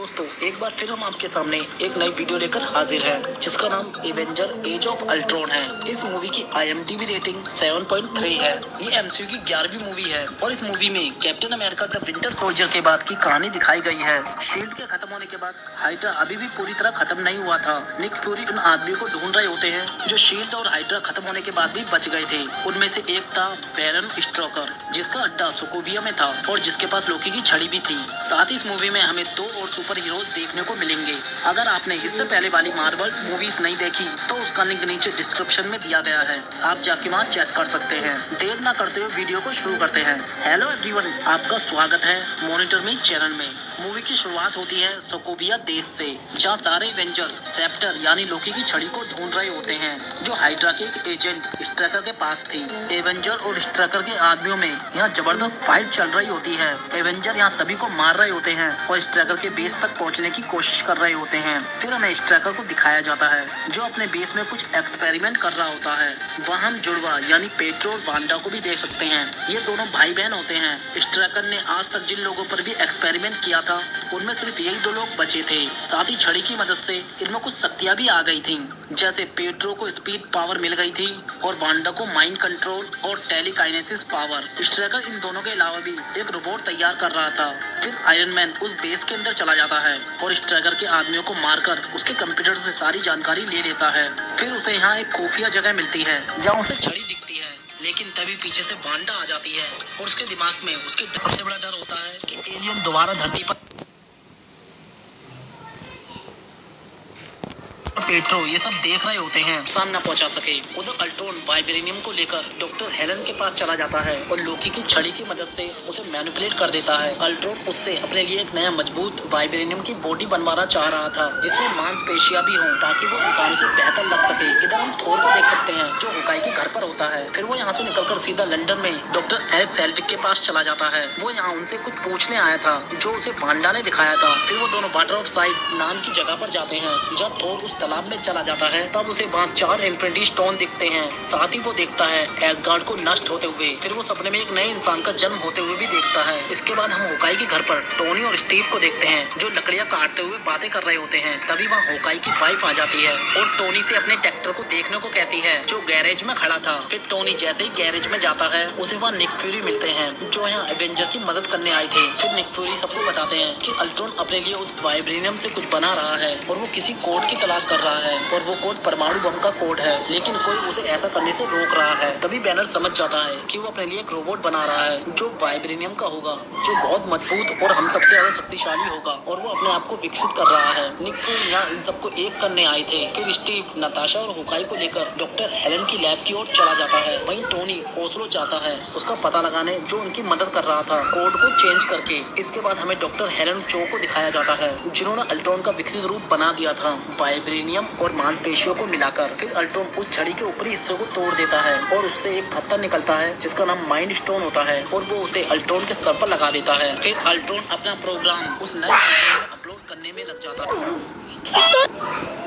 दोस्तों एक बार फिर हम आपके सामने एक नई वीडियो लेकर हाजिर हैं जिसका नाम एवेंजर एज ऑफ अल्ट्रॉन है। इस मूवी की IMDb रेटिंग 7.3 है। ये MCU की 11वीं मूवी है और इस मूवी में captain America the winter soldier के बाद की कहानी दिखाई गई है। शील्ड के खत्म होने के बाद हाइड्रा अभी भी पूरी तरह खत्म नहीं हुआ था। निक फ्यूरी उन आदमियों को ढूंढ रहे होते हैं जो शील्ड और हाइड्रा खत्म होने के बाद भी बच गए थे। उनमें से एक था बैरन स्ट्रोकर जिसका अड्डा सोकोविया में था और जिसके पास लोकी की छड़ी भी थी। साथ ही इस मूवी में हमें 2 और सुपर हीरोज देखने को मिलेंगे। अगर आपने इससे पहले वाली मार्वल्स मूवीज नहीं देखी तो उसका लिंक नीचे डिस्क्रिप्शन में दिया गया है, आप जाके वहाँ चेक कर सकते हैं। देर ना करते हुए वीडियो को शुरू करते हैं। हेलो एवरीवन, आपका स्वागत है मॉनिटर मी चैनल में। मूवी की शुरुआत होती है सोकोविया देश से, जहाँ सारे एवेंजर सेप्टर यानी लोकी की छड़ी को ढूंढ रहे होते हैं जो हाइड्रा के एक एजेंट स्ट्राइकर के पास थी। एवेंजर और स्ट्राइकर के आदमियों में यहाँ जबरदस्त फाइट चल रही होती है। एवेंजर यहाँ सभी को मार रहे होते हैं और स्ट्राइकर के बेस तक पहुँचने की कोशिश कर रहे होते हैं। फिर हमें स्ट्राइकर को दिखाया जाता है जो अपने बेस में कुछ एक्सपेरिमेंट कर रहा होता है। वहाँ हम जुड़वा यानी पेट्रो और वांडा को भी देख सकते हैं। ये दोनों भाई बहन होते हैं। स्ट्राइकर ने आज तक जिन लोगों पर भी एक्सपेरिमेंट किया था उनमें सिर्फ यही 2 लोग बचे थे। साथ ही छड़ी की मदद से इनमें कुछ शक्तियां भी आ गई थी, जैसे पेट्रो को स्पीड पावर मिल गई थी और वांडा को माइंड कंट्रोल और टेलीकाइनेसिस पावर। स्ट्राइकर इन दोनों के अलावा भी एक रोबोट तैयार कर रहा था। फिर आयरन मैन उस बेस के अंदर चला जाता है और स्ट्राइकर के आदमियों को मारकर उसके कंप्यूटर से सारी जानकारी ले लेता है। फिर उसे यहाँ एक खुफिया जगह मिलती है जहाँ उसे छड़ी दिखती है, लेकिन तभी पीछे से वांडा आ जाती है और उसके दिमाग में उसके सबसे बड़ा डर होता है कि एलियन दोबारा धरती पर पेट्रो ये सब देख रहे होते हैं, नुकसान न पहुंचा सके। उधर अल्ट्रॉन वाइब्रेनियम को लेकर डॉक्टर हेलन के पास चला जाता है और लोकी की छड़ी की मदद से उसे मैनिपुलेट कर देता है। अल्ट्रॉन उससे अपने लिए एक नया मजबूत वाइब्रेनियम की बॉडी बनवाना चाह रहा था जिसमें मांसपेशियां भी हों ताकि वो इंसान से बेहतर लग सके। इधर हम थोर को देख सकते हैं जो हुकाई के घर पर होता है। फिर वो यहाँ से निकलकर सीधा लंदन में डॉक्टर एरिक सेल्विक के पास चला जाता है। वो यहाँ उनसे कुछ पूछने आया था जो उसे वांडा ने दिखाया था। फिर वो दोनों वाटर ऑफ साइड्स नाम की जगह पर जाते हैं जहाँ थोर उस तालाब में चला जाता है। तब उसे वहाँ 4 इन्फिनिटी स्टोन दिखते हैं। साथ ही वो देखता है एसगार्ड को नष्ट होते हुए। फिर वो सपने में एक नए इंसान का जन्म होते हुए भी देखता है। इसके बाद हम होकाई के घर पर टोनी और स्टीव को देखते हैं जो लकड़ियां काटते हुए बातें कर रहे होते हैं। तभी वहाँ होकाई की वाइफ आ जाती है और टोनी से अपने ट्रैक्टर को देखने को कहती है जो गैरेज में खड़ा था। फिर टोनी जैसे ही गैरेज में जाता है उसे वहाँ निक फ्यूरी मिलते हैं जो यहाँ एवेंजर की मदद करने आए थे। फिर निक फ्यूरी सबको बताते हैं कि अल्ट्रॉन अपने लिए उस वाइब्रेनियम से कुछ बना रहा है और वो किसी कोड की तलाश कर रहा है और वो कोड परमाणु बम का कोड है, लेकिन कोई उसे ऐसा करने से रोक रहा है। तभी बैनर समझ जाता है कि वो अपने लिए एक रोबोट बना रहा है जो वाइब्रेनियम का होगा, जो बहुत मजबूत और हम सबसे ज्यादा शक्तिशाली होगा और वो अपने आप को विकसित कर रहा है। निक फ्यूरी यहाँ इन सबको एक करने आए थे। फिर स्टीव नताशा और हुकाई को लेकर डॉक्टर हेलन की लैब की ओर चला जाता है। वहीं टोनी ओस्लो जाता है उसका पता लगाने जो उनकी मदद कर रहा था कोड को चेंज करके। इसके बाद हमें डॉक्टर हेलन चो को दिखाया जाता है जिन्होंने अल्ट्रॉन का विकसित रूप बना दिया था वाइब्रेनियम और मांसपेशियों को मिलाकर। फिर अल्ट्रॉन उस छड़ी के ऊपरी हिस्से को तोड़ देता है और उससे एक पत्थर निकलता है जिसका नाम माइंड स्टोन होता है और वो उसे अल्ट्रॉन के सर पर लगा देता है। फिर अल्ट्रॉन अपना प्रोग्राम उस नए में अपलोड करने में लग जाता है।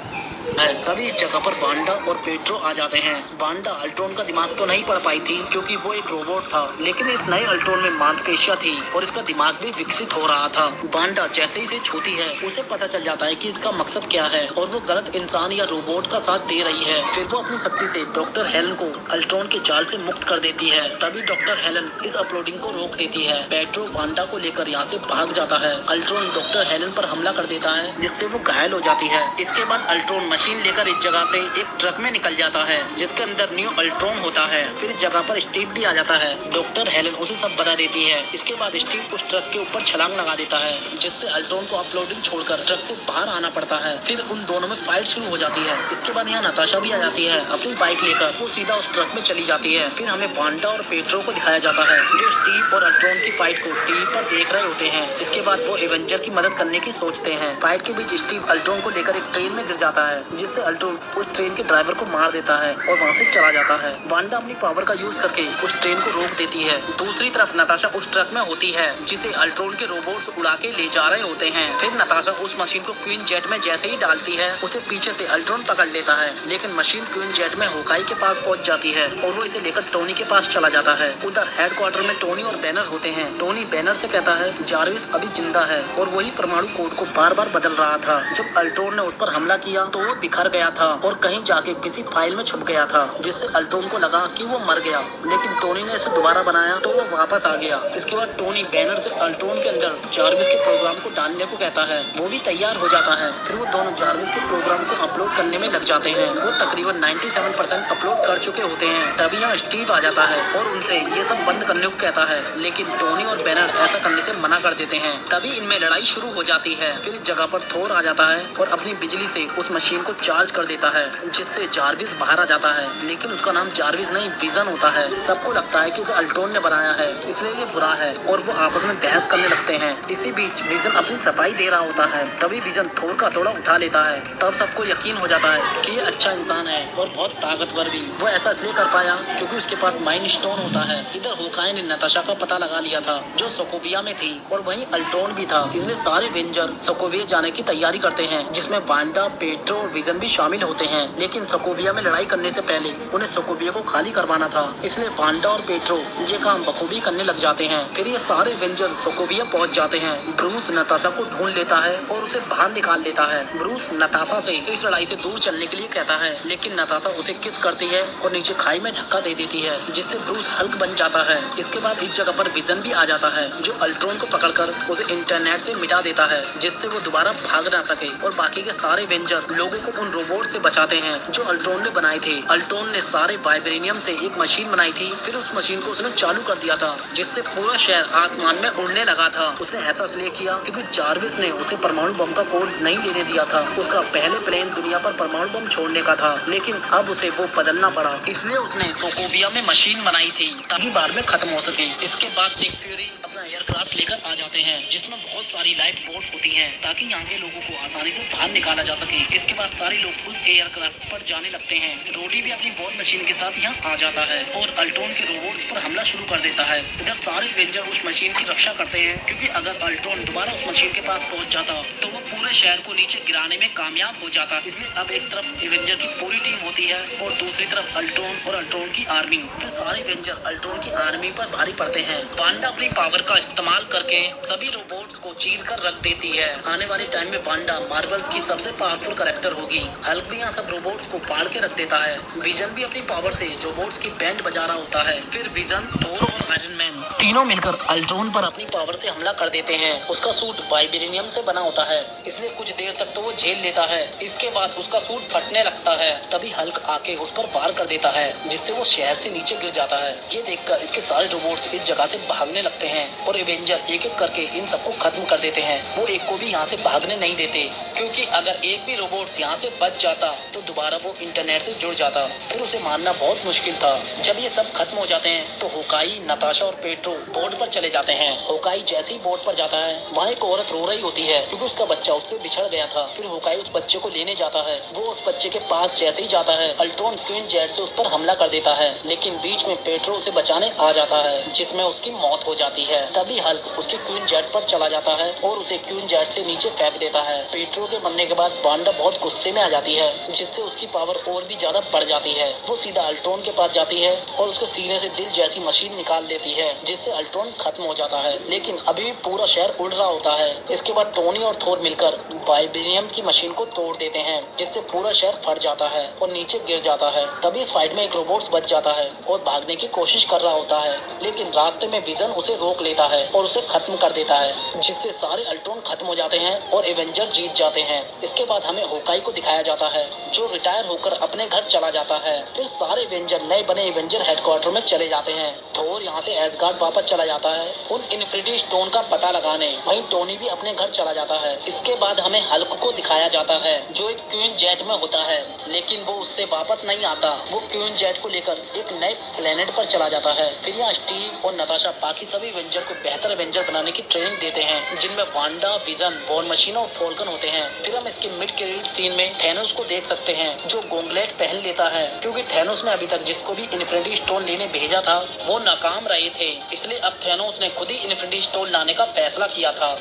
तभी इस जगह पर वांडा और पेट्रो आ जाते हैं। वांडा अल्ट्रॉन का दिमाग तो नहीं पढ़ पाई थी क्योंकि वो एक रोबोट था, लेकिन इस नए अल्ट्रॉन में मांसपेशियां थी और इसका दिमाग भी विकसित हो रहा था। वांडा जैसे ही इसे छूती है उसे पता चल जाता है कि इसका मकसद क्या है और वो गलत इंसान या रोबोट का साथ दे रही है। फिर वो अपनी शक्ति से डॉक्टर हेलन को अल्ट्रॉन के जाल से मुक्त कर देती है। तभी डॉक्टर हेलन इस अपलोडिंग को रोक देती है। पेट्रो वांडा को लेकर यहाँ से भाग जाता है। अल्ट्रॉन डॉक्टर हेलन पर हमला कर देता है जिससे वो घायल हो जाती है। इसके बाद अल्ट्रॉन मशीन लेकर इस जगह से एक ट्रक में निकल जाता है जिसके अंदर न्यू अल्ट्रॉन होता है। फिर इस जगह पर स्टीव भी आ जाता है। डॉक्टर हेलन उसे सब बता देती है। इसके बाद स्टीव उस ट्रक के ऊपर छलांग लगा देता है जिससे अल्ट्रॉन को अपलोडिंग छोड़कर ट्रक से बाहर आना पड़ता है। फिर उन दोनों में फाइट शुरू हो जाती है। इसके बाद यहाँ नताशा भी आ जाती है अपनी बाइक लेकर। वो सीधा उस ट्रक में चली जाती है। फिर हमें वांडा और पेट्रो को दिखाया जाता है जो स्टीव और अल्ट्रॉन की फाइट को टीवी पर देख रहे होते हैं। इसके बाद वो एवेंजर की मदद करने की सोचते हैं। फाइट के बीच स्टीव अल्ट्रॉन को लेकर एक ट्रेन में गिर जाता है जिससे अल्ट्रॉन उस ट्रेन के ड्राइवर को मार देता है और वहाँ से चला जाता है। वांडा अपनी पावर का यूज करके उस ट्रेन को रोक देती है। दूसरी तरफ नताशा उस ट्रक में होती है जिसे अल्ट्रॉन के रोबोट्स उड़ा के ले जा रहे होते हैं। फिर नताशा उस मशीन को क्वीन जेट में जैसे ही डालती है उसे पीछे से अल्ट्रॉन पकड़ लेता है, लेकिन मशीन क्वीन जेट में होकाई के पास पहुंच जाती है और वो इसे लेकर टोनी के पास चला जाता है। उधर हेडक्वार्टर में टोनी और बैनर होते हैं। टोनी बैनर से कहता है जारविस अभी जिंदा है और वही परमाणु कोड को बार बार बदल रहा था। जब अल्ट्रॉन ने उस पर हमला किया तो वो बिखर गया था और कहीं जाके किसी फाइल में छुप गया था, जिससे अल्ट्रॉन को लगा कि वो मर गया, लेकिन टोनी ने इसे दोबारा बनाया तो वो वापस आ गया। इसके बाद टोनी बैनर से अल्ट्रॉन के अंदर जारविस के प्रोग्राम को डालने को कहता है। वो भी तैयार हो जाता है। फिर वो दोनों जारविस के प्रोग्राम को अपलोड करने में लग जाते हैं। वो तकरीबन 97% अपलोड कर चुके होते हैं। तभी यहाँ स्टीव आ जाता है और उनसे ये सब बंद करने को कहता है, लेकिन टोनी और बैनर ऐसा करने से मना कर देते हैं। तभी इनमें लड़ाई शुरू हो जाती है। फिर जगह पर थोर आ जाता है और अपनी बिजली से उस मशीन को चार्ज कर देता है, जिससे जारविस बाहर आ जाता है, लेकिन उसका नाम जारविस नहीं विजन होता है। सबको लगता है कि इसे अल्ट्रॉन ने बनाया है, इसलिए ये बुरा है और वो आपस में बहस करने लगते हैं। इसी बीच विजन अपनी सफाई दे रहा होता है। तभी विजन थोर का हथौड़ा उठा लेता है। तब सबको यकीन हो जाता है कि ये अच्छा इंसान है और बहुत ताकतवर भी। वो ऐसा इसलिए कर पाया क्योंकि उसके पास माइंड स्टोन होता है। इधर होकाई ने नताशा का पता लगा लिया था जो सोकोविया में थी और वहीं अल्ट्रॉन भी था, इसलिए सारे वेंजर सोकोविया जाने की तैयारी करते हैं, जिसमें वांडा, पेट्रो और विजन भी शामिल होते हैं। लेकिन सोकोविया में लड़ाई करने से पहले उन्हें सोकोविया को खाली करवाना था, इसलिए वांडा और पेट्रो ये काम बखूबी करने लग जाते हैं। फिर ये सारे वेंजर सोकोविया पहुंच जाते हैं। ब्रूस नताशा को ढूंढ लेता है और उसे बाहर निकाल लेता है। ब्रूस नताशा से इस लड़ाई से दूर चलने के लिए कहता है, लेकिन नताशा उसे किस करती है और नीचे खाई में धक्का दे देती है, जिससे ब्रूस हल्क बन जाता है। इसके बाद इस जगह पर विजन भी आ जाता है, जो अल्ट्रॉन को पकड़कर उसे इंटरनेट से मिटा देता है, जिससे वो दोबारा भाग ना सके। और बाकी के सारे वेंजर लोगों को उन रोबोट से बचाते हैं जो अल्ट्रॉन ने बनाए थे। अल्ट्रॉन ने सारे वाइब्रेनियम से एक मशीन बनाई थी, फिर उस मशीन को उसने चालू कर दिया था, जिससे पूरा शहर आसमान में उड़ने लगा था। उसने ऐसा इसलिए किया क्योंकि जारविस ने उसे परमाणु बम का कोड नहीं लेने दिया था। उसका पहले प्लान दुनिया पर परमाणु बम छोड़ने का था, लेकिन अब उसे वो बदलना पड़ा, इसलिए उसने सोकोविया में मशीन बनाई थी ताकि बाद में खत्म हो सके। इसके बाद निक फ्यूरी अपना एयरक्राफ्ट लेकर आ जाते हैं, जिसमें बहुत सारी लाइफ बोट होती हैं ताकि यहाँ के लोगों को आसानी से बाहर निकाला जा सके। इसके बाद सारे लोग उस एयरक्राफ्ट पर जाने लगते हैं। रोडी भी अपनी वॉर मशीन के साथ यहाँ आ जाता है और अल्ट्रॉन के रोबोट्स पर हमला शुरू कर देता है। इधर सारे वेंजर उस मशीन की रक्षा करते हैं, क्योंकि अगर अल्ट्रॉन दोबारा उस मशीन के पास पहुँच जाता तो वो पूरे शहर को नीचे गिराने में कामयाब हो जाता। इसलिए अब एक तरफ एवेंजर की पूरी टीम होती है और दूसरी तरफ अल्ट्रॉन और अल्ट्रॉन की आर्मी। फिर सारे वेंजर अल्ट्रॉन की आर्मी पर भारी पड़ते हैं। वांडा अपनी पावर का इस्तेमाल करके सभी रोबोट्स को चीर कर रख देती है। आने वाले टाइम में वांडा मार्वल्स की सबसे पावरफुल कैरेक्टर होगी। हल्क भी यहाँ सब रोबोट्स को फाड़ के रख देता है। विजन भी अपनी पावर से रोबोट्स की बैंड बजा रहा होता है। फिर विजन, थोर और आयरन मैन तीनों मिलकर अल्ट्रॉन पर अपनी पावर से हमला कर देते हैं। उसका सूट वाइब्रेनियम से बना होता है, इसलिए कुछ देर तक तो वो झेल लेता है। इसके बाद उसका सूट फटने लगता है। तभी हल्क आके उस पर वार कर देता है, जिससे वो शहर से नीचे गिर जाता है। ये देखकर इसके सारे रोबोट्स इस जगह से भागने लगते हैं और एवेंजर एक एक करके इन सबको खत्म कर देते हैं। वो एक को भी यहाँ से भागने नहीं देते, क्योंकि अगर एक भी रोबोट्स यहाँ से बच जाता तो दोबारा वो इंटरनेट से जुड़ जाता। फिर उसे मारना बहुत मुश्किल था। जब ये सब खत्म हो जाते हैं तो होकाई, नताशा और पेट्रो बोट पर चले जाते हैं। होकाई जैसे ही बोट पर जाता है, वहाँ एक औरत रो रही होती है क्योंकि उसका बच्चा उससे बिछड़ गया था। फिर होकाई उस बच्चे को लेने जाता है। वो उस बच्चे के पास जैसे ही जाता है, अल्ट्रॉन क्वीन जेट से उस पर हमला कर देता है, लेकिन बीच में पेट्रो उसे बचाने आ जाता है, जिसमें उसकी मौत हो जाती है। तभी हल्क उसकी क्वीन जेट पर चला जाता है और उसे क्वीन जेट से नीचे फेंक देता है। पेट्रो के मरने के बाद वांडा बहुत गुस्से में आ जाती है, जिससे उसकी पावर और भी ज्यादा बढ़ जाती है। वो सीधा अल्ट्रॉन के पास जाती है और उसके सीने से दिल जैसी मशीन निकाल लेती है, जिससे अल्ट्रॉन खत्म हो जाता है। लेकिन अभी पूरा शहर उड़ रहा होता है। इसके बाद टोनी और थोर मिलकर वाइब्रेनियम की मशीन को तोड़ देते हैं, जिससे पूरा शहर फट जाता है और नीचे गिर जाता है। तभी इस फाइट में एक रोबोट बच जाता है और भागने की कोशिश कर रहा होता है, लेकिन रास्ते में विजन उसे रोक लेता है और उसे खत्म कर देता है, जिससे सारे अल्ट्रॉन खत्म हो जाते हैं और एवेंजर जीत जाते हैं। इसके बाद हमें होकाई को दिखाया जाता है, जो रिटायर होकर अपने घर चला जाता है। फिर सारे एवेंजर नए बने एवेंजर हेडक्वार्टर में चले जाते हैं। थोर यहाँ से एसगार्ड वापस चला जाता है उन इन्फिनिटी स्टोन का पता लगाने। वहीं टोनी भी अपने घर चला जाता है। इसके बाद हमें हल्क को दिखाया जाता है जो एक क्वीन जेट में होता है, लेकिन वो उससे वापस नहीं आता। वो क्वीन जेट को लेकर एक नए प्लेनेट पर चला जाता है। फिर यहाँ स्टीव और नताशा बाकी सभी एवेंजर को बेहतर एवेंजर बनाने की ट्रेनिंग देते हैं, जिनमें वांडा, विजन, वॉर मशीन और फॉल्कन होते हैं। फिर हम इसके मिड क्रेडिट सीन में थैनोस को देख सकते हैं जो गोंगलेट पहन लेता है, क्योंकि थैनोस ने अभी तक जिसको भी इन्फिनिटी स्टोन लेने भेजा था वो नाकाम रहे थे। इसलिए अब थैनोस ने खुद ही इन्फिनिटी स्टोन लाने का फैसला किया था।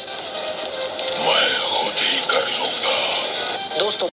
मैं खुद ही कर लूंगा। दोस्तों